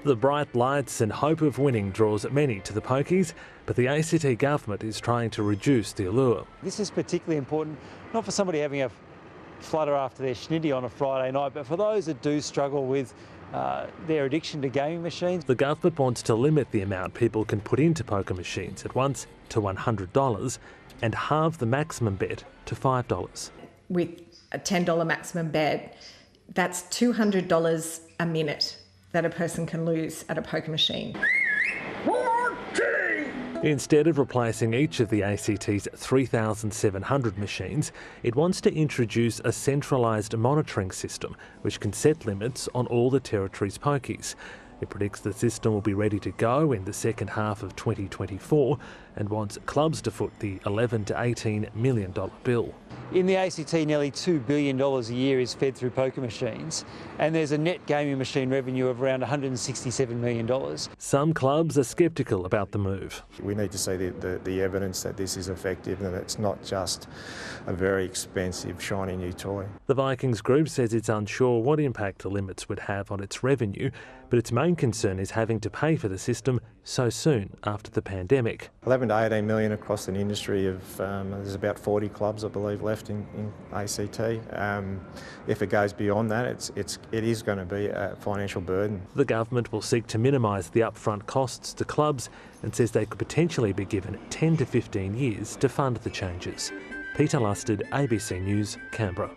The bright lights and hope of winning draws many to the pokies, but the ACT government is trying to reduce the allure. This is particularly important, not for somebody having a flutter after their schnitty on a Friday night, but for those that do struggle with their addiction to gaming machines. The government wants to limit the amount people can put into poker machines at once to $100 and halve the maximum bet to $5. With a $10 maximum bet, that's $200 a minute that a person can lose at a poker machine. Instead of replacing each of the ACT's 3,700 machines, it wants to introduce a centralised monitoring system which can set limits on all the territory's pokies. It predicts the system will be ready to go in the second half of 2024 and wants clubs to foot the $11 to $18 million bill. In the ACT, nearly $2 billion a year is fed through poker machines, and there's a net gaming machine revenue of around $167 million. Some clubs are sceptical about the move. We need to see the evidence that this is effective and that it's not just a very expensive, shiny new toy. The Vikings group says it's unsure what impact the limits would have on its revenue, but its main concern is having to pay for the system so soon after the pandemic. 11 to 18 million across an industry of, there's about 40 clubs, I believe, left in ACT. If it goes beyond that, it is going to be a financial burden. The government will seek to minimise the upfront costs to clubs and says they could potentially be given 10 to 15 years to fund the changes. Peter Lusted, ABC News, Canberra.